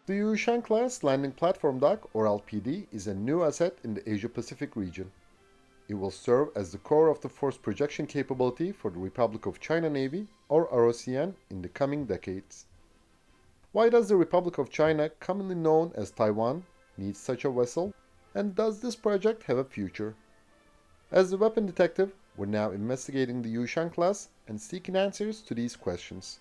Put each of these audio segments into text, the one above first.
The Yushan-class landing platform dock, or LPD, is a new asset in the Asia-Pacific region. It will serve as the core of the force projection capability for the Republic of China Navy, or ROCN, in the coming decades. Why does the Republic of China, commonly known as Taiwan, need such a vessel? And does this project have a future? As the weapon detective, we're now investigating the Yushan class and seeking answers to these questions.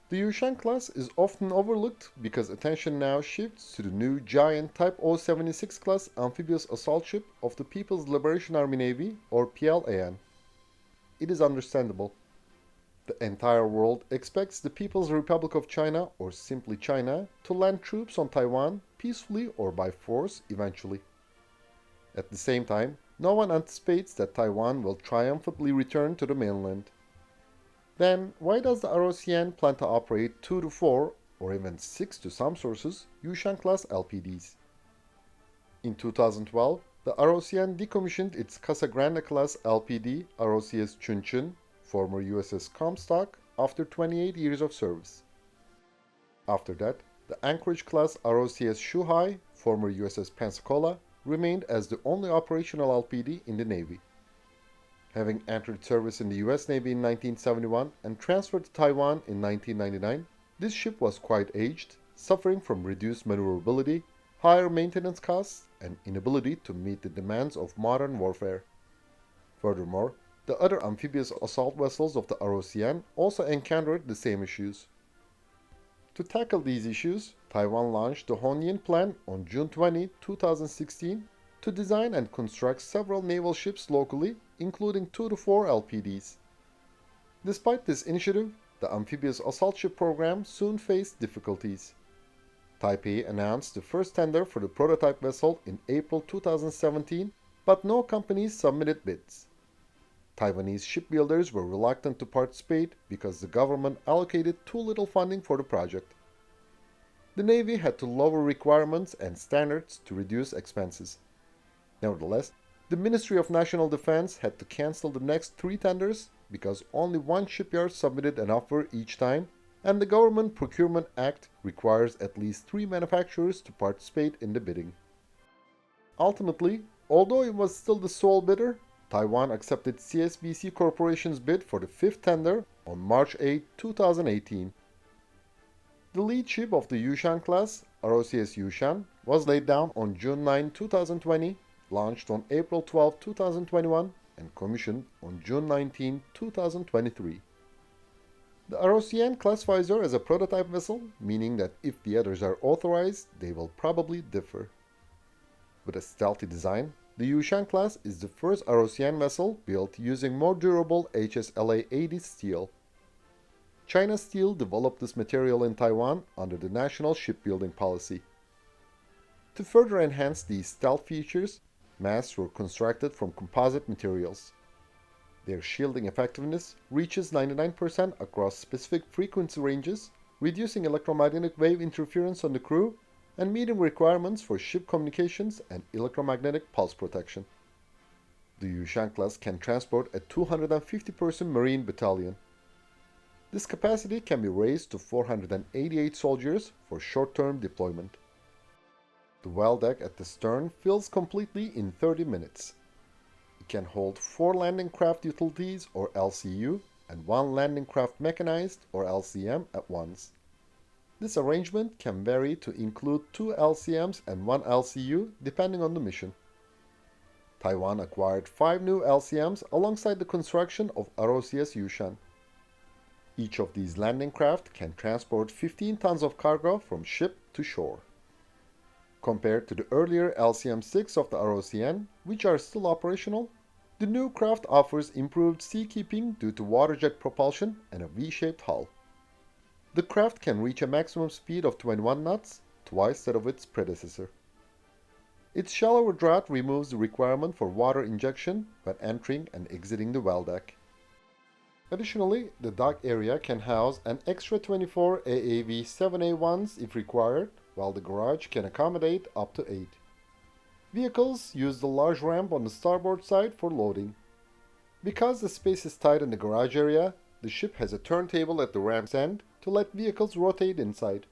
The Yushan class is often overlooked because attention now shifts to the new giant Type 076 class amphibious assault ship of the People's Liberation Army Navy, or PLAN. It is understandable. The entire world expects the People's Republic of China, or simply China, to land troops on Taiwan peacefully or by force eventually. At the same time, no one anticipates that Taiwan will triumphantly return to the mainland. Then, why does the ROCN plan to operate 2 to 4, or even 6 to some sources, Yushan-class LPDs? In 2012, the ROCN decommissioned its Casa Grande-class LPD ROCS Chunchun, former USS Comstock, after 28 years of service. After that, the Anchorage-class ROCS Shuhai, former USS Pensacola, remained as the only operational LPD in the Navy. Having entered service in the US Navy in 1971 and transferred to Taiwan in 1999, this ship was quite aged, suffering from reduced maneuverability, higher maintenance costs, and inability to meet the demands of modern warfare. Furthermore, the other amphibious assault vessels of the ROCN also encountered the same issues. To tackle these issues, Taiwan launched the Honian Plan on June 20, 2016, to design and construct several naval ships locally, including 2 to 4 LPDs. Despite this initiative, the amphibious assault ship program soon faced difficulties. Taipei announced the first tender for the prototype vessel in April 2017, but no companies submitted bids. Taiwanese shipbuilders were reluctant to participate because the government allocated too little funding for the project. The Navy had to lower requirements and standards to reduce expenses. Nevertheless, the Ministry of National Defense had to cancel the next 3 tenders because only one shipyard submitted an offer each time, and the Government Procurement Act requires at least 3 manufacturers to participate in the bidding. Ultimately, although it was still the sole bidder, Taiwan accepted CSBC Corporation's bid for the 5th tender on March 8, 2018. The lead ship of the Yushan class, ROCS Yushan, was laid down on June 9, 2020, launched on April 12, 2021, and commissioned on June 19, 2023. The ROCN classifies her as a prototype vessel, meaning that if the others are authorized, they will probably differ. With a stealthy design, the Yushan class is the first ROCN vessel built using more durable HSLA-80 steel. China Steel developed this material in Taiwan under the National Shipbuilding Policy. To further enhance these stealth features, masts were constructed from composite materials. Their shielding effectiveness reaches 99% across specific frequency ranges, reducing electromagnetic wave interference on the crew and meeting requirements for ship communications and electromagnetic pulse protection. The Yushan class can transport a 250-person Marine battalion. This capacity can be raised to 488 soldiers for short-term deployment. The well deck at the stern fills completely in 30 minutes. It can hold 4 landing craft utilities, or LCU, and 1 landing craft mechanized, or LCM, at once. This arrangement can vary to include 2 LCMs and 1 LCU, depending on the mission. Taiwan acquired 5 new LCMs alongside the construction of ROCS Yushan. Each of these landing craft can transport 15 tons of cargo from ship to shore. Compared to the earlier LCM-6 of the ROCN, which are still operational, the new craft offers improved seakeeping due to water-jet propulsion and a V-shaped hull. The craft can reach a maximum speed of 21 knots, twice that of its predecessor. Its shallower draught removes the requirement for water injection when entering and exiting the well deck. Additionally, the dock area can house an extra 24 AAV-7A1s if required, while the garage can accommodate up to 8. Vehicles use the large ramp on the starboard side for loading. Because the space is tight in the garage area, the ship has a turntable at the ramp's end to let vehicles rotate inside.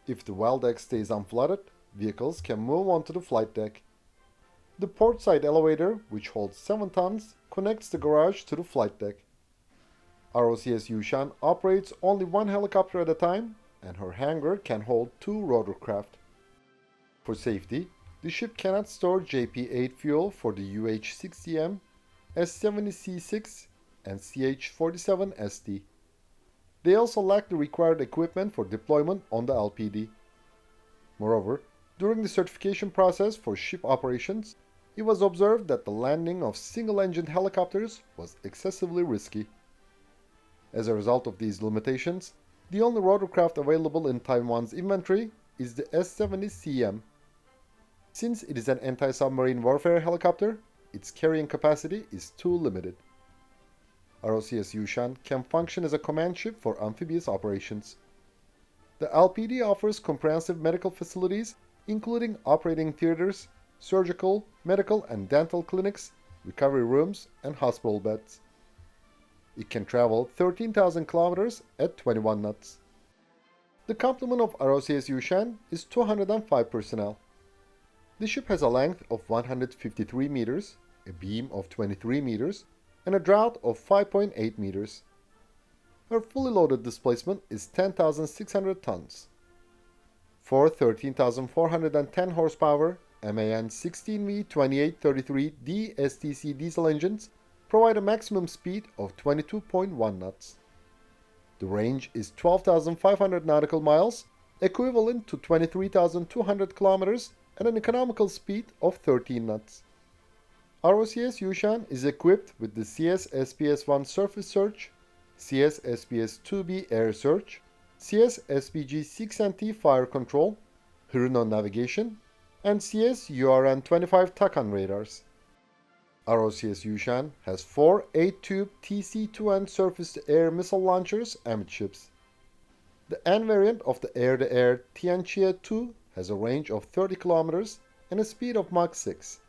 If the well deck stays unflooded, vehicles can move onto the flight deck. The port side elevator, which holds 7 tons, connects the garage to the flight deck. ROCS Yushan operates only one helicopter at a time, and her hangar can hold 2 rotorcraft. For safety, the ship cannot store JP-8 fuel for the UH-60M, S-70C6, and CH-47ST. They also lack the required equipment for deployment on the LPD. Moreover, during the certification process for ship operations, it was observed that the landing of single-engined helicopters was excessively risky. As a result of these limitations, the only rotorcraft available in Taiwan's inventory is the S-70CM. Since it is an anti-submarine warfare helicopter, its carrying capacity is too limited. ROCS Yushan can function as a command ship for amphibious operations. The LPD offers comprehensive medical facilities, including operating theaters, surgical, medical and dental clinics, recovery rooms, and hospital beds. It can travel 13,000 kilometers at 21 knots. The complement of ROCS Yushan is 205 personnel. The ship has a length of 153 meters, a beam of 23 meters, and a draught of 5.8 meters. Her fully loaded displacement is 10,600 tons. Four 13,410 horsepower MAN 16V2833D STC diesel engines provide a maximum speed of 22.1 knots. The range is 12,500 nautical miles, equivalent to 23,200 kilometers, and an economical speed of 13 knots. ROCS Yushan is equipped with the CS-SPS-1 surface search, CS-SPS-2B air search, CS-SPG-6NT fire control, Hruno navigation, and CS-URN-25 TACAN radars. ROCS Yushan has 4 8-tube TC-2N surface-to-air missile launchers amidships. The N variant of the air-to-air Tianjie-2 has a range of 30 kilometers and a speed of Mach 6.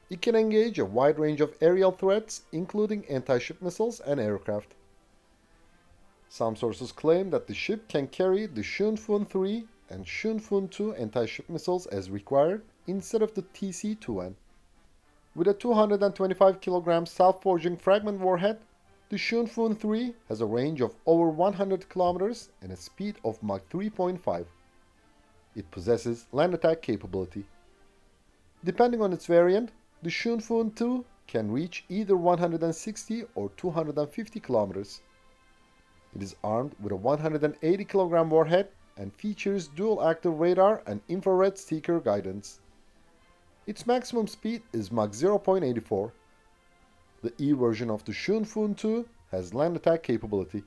It can engage a wide range of aerial threats, including anti-ship missiles and aircraft. Some sources claim that the ship can carry the Shunfun-3 and Shunfun-2 anti-ship missiles as required instead of the TC-2N. With a 225 kg self-forging fragment warhead, the Shunfun-3 has a range of over 100 km and a speed of Mach 3.5. It possesses land attack capability. Depending on its variant, the Shunfun-2 can reach either 160 or 250 km. It is armed with a 180 kg warhead and features dual-active radar and infrared seeker guidance. Its maximum speed is Mach 0.84. The E version of the Shunfun-2 has land attack capability.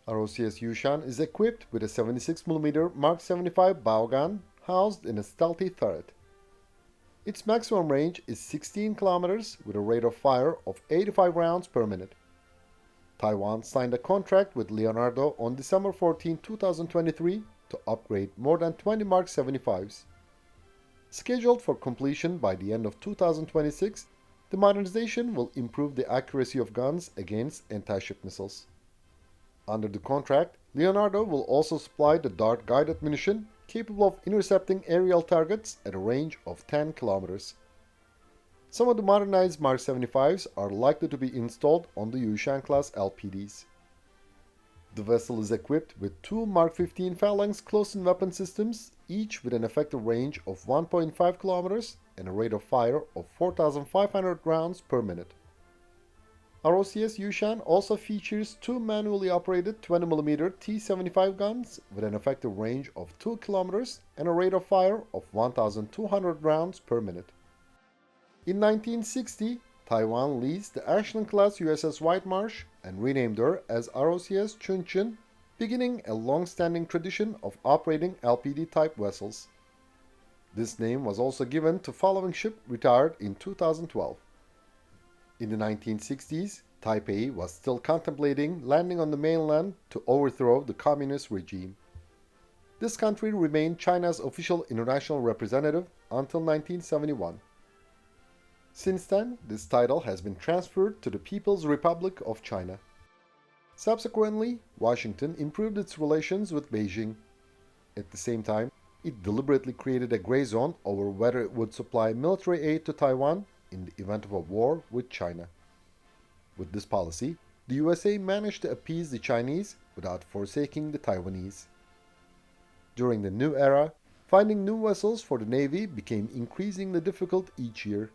ROCS Yushan is equipped with a 76mm Mark 75 bow gun housed in a stealthy turret. Its maximum range is 16 km with a rate of fire of 85 rounds per minute. Taiwan signed a contract with Leonardo on December 14, 2023 to upgrade more than 20 Mark 75s. Scheduled for completion by the end of 2026, the modernization will improve the accuracy of guns against anti-ship missiles. Under the contract, Leonardo will also supply the Dart guided munition capable of intercepting aerial targets at a range of 10 kilometers. Some of the modernized Mark 75s are likely to be installed on the Yushan-class LPDs. The vessel is equipped with 2 Mark 15 Phalanx close-in weapon systems, each with an effective range of 1.5 kilometers and a rate of fire of 4,500 rounds per minute. ROCS Yushan also features 2 manually operated 20mm T-75 guns with an effective range of 2 kilometers and a rate of fire of 1,200 rounds per minute. In 1960, Taiwan leased the Yushan-class USS White Marsh and renamed her as ROCS Chuncheon, beginning a long-standing tradition of operating LPD-type vessels. This name was also given to following ship retired in 2012. In the 1960s, Taipei was still contemplating landing on the mainland to overthrow the communist regime. This country remained China's official international representative until 1971. Since then, this title has been transferred to the People's Republic of China. Subsequently, Washington improved its relations with Beijing. At the same time, it deliberately created a gray zone over whether it would supply military aid to Taiwan in the event of a war with China. With this policy, the USA managed to appease the Chinese without forsaking the Taiwanese. During the new era, finding new vessels for the Navy became increasingly difficult each year.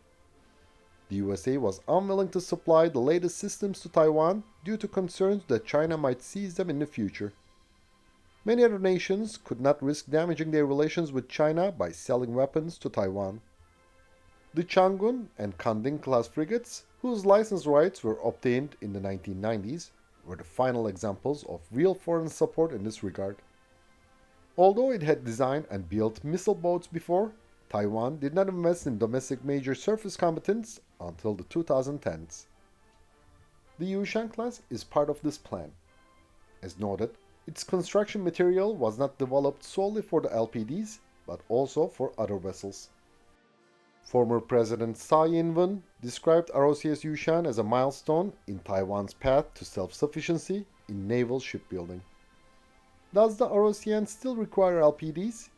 The USA was unwilling to supply the latest systems to Taiwan due to concerns that China might seize them in the future. Many other nations could not risk damaging their relations with China by selling weapons to Taiwan. The Chang'un and Kanding-class frigates, whose license rights were obtained in the 1990s, were the final examples of real foreign support in this regard. Although it had designed and built missile boats before, Taiwan did not invest in domestic major surface combatants until the 2010s. The Yushan-class is part of this plan. As noted, its construction material was not developed solely for the LPDs, but also for other vessels. Former President Tsai Ing-wen described ROCS Yushan as a milestone in Taiwan's path to self-sufficiency in naval shipbuilding. Does the ROCN still require LPDs?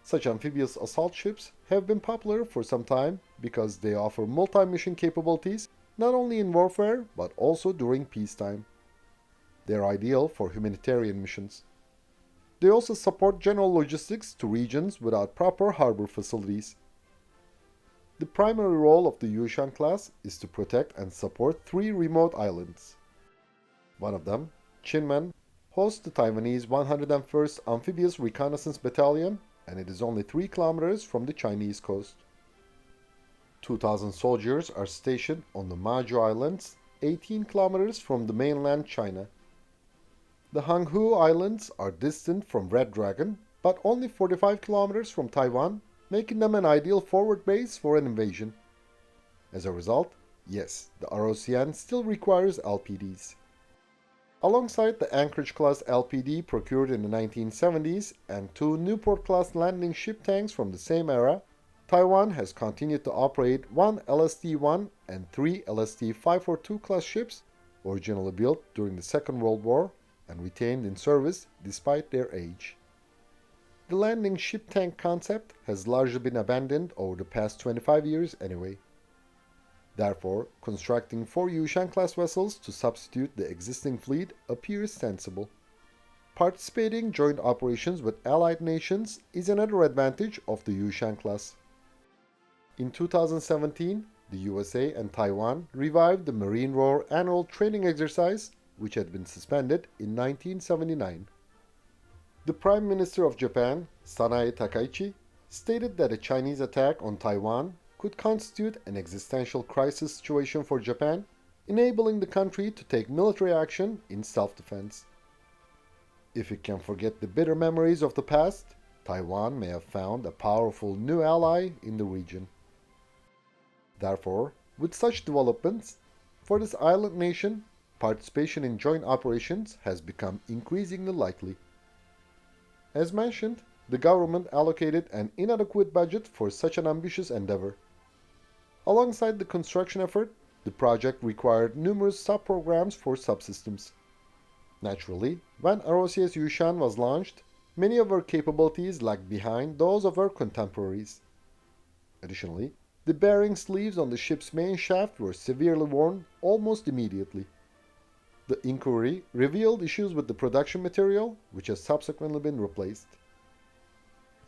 Such amphibious assault ships have been popular for some time because they offer multi-mission capabilities not only in warfare but also during peacetime. They are ideal for humanitarian missions. They also support general logistics to regions without proper harbor facilities. The primary role of the Yushan class is to protect and support three remote islands. One of them, Kinmen, hosts the Taiwanese 101st Amphibious Reconnaissance Battalion, and it is only 3 kilometers from the Chinese coast. 2,000 soldiers are stationed on the Maju Islands, 18 kilometers from the mainland China. The Hanghu Islands are distant from Red Dragon, but only 45 kilometers from Taiwan, making them an ideal forward base for an invasion. As a result, yes, the ROCN still requires LPDs. Alongside the Anchorage-class LPD procured in the 1970s and 2 Newport-class landing ship tanks from the same era, Taiwan has continued to operate 1 LST-1 and 3 LST-542 class ships, originally built during the Second World War and retained in service despite their age. The landing ship tank concept has largely been abandoned over the past 25 years anyway. Therefore, constructing 4 Yushan-class vessels to substitute the existing fleet appears sensible. Participating joint operations with allied nations is another advantage of the Yushan-class. In 2017, the USA and Taiwan revived the Marine Roar annual training exercise, which had been suspended in 1979. The Prime Minister of Japan, Sanae Takaichi, stated that a Chinese attack on Taiwan could constitute an existential crisis situation for Japan, enabling the country to take military action in self-defense. If it can forget the bitter memories of the past, Taiwan may have found a powerful new ally in the region. Therefore, with such developments, for this island nation, participation in joint operations has become increasingly likely. As mentioned, the government allocated an inadequate budget for such an ambitious endeavor. Alongside the construction effort, the project required numerous sub-programs for subsystems. Naturally, when ROCS Yushan was launched, many of our capabilities lagged behind those of our contemporaries. Additionally, the bearing sleeves on the ship's main shaft were severely worn almost immediately. The inquiry revealed issues with the production material, which has subsequently been replaced.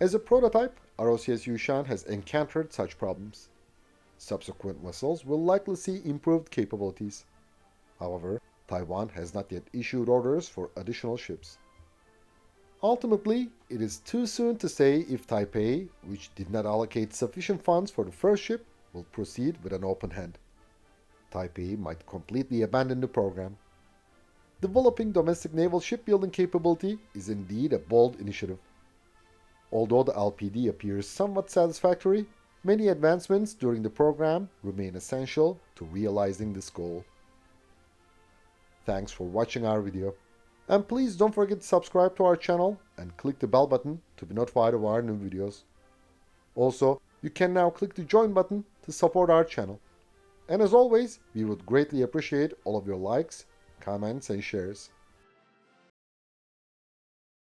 As a prototype, ROCS Yushan has encountered such problems. Subsequent vessels will likely see improved capabilities. However, Taiwan has not yet issued orders for additional ships. Ultimately, it is too soon to say if Taipei, which did not allocate sufficient funds for the first ship, will proceed with an open hand. Taipei might completely abandon the program. Developing domestic naval shipbuilding capability is indeed a bold initiative. Although the LPD appears somewhat satisfactory, many advancements during the program remain essential to realizing this goal. Thanks for watching our video, and please don't forget to subscribe to our channel and click the bell button to be notified of our new videos. Also, you can now click the join button to support our channel. And as always, we would greatly appreciate all of your likes, comments, and shares.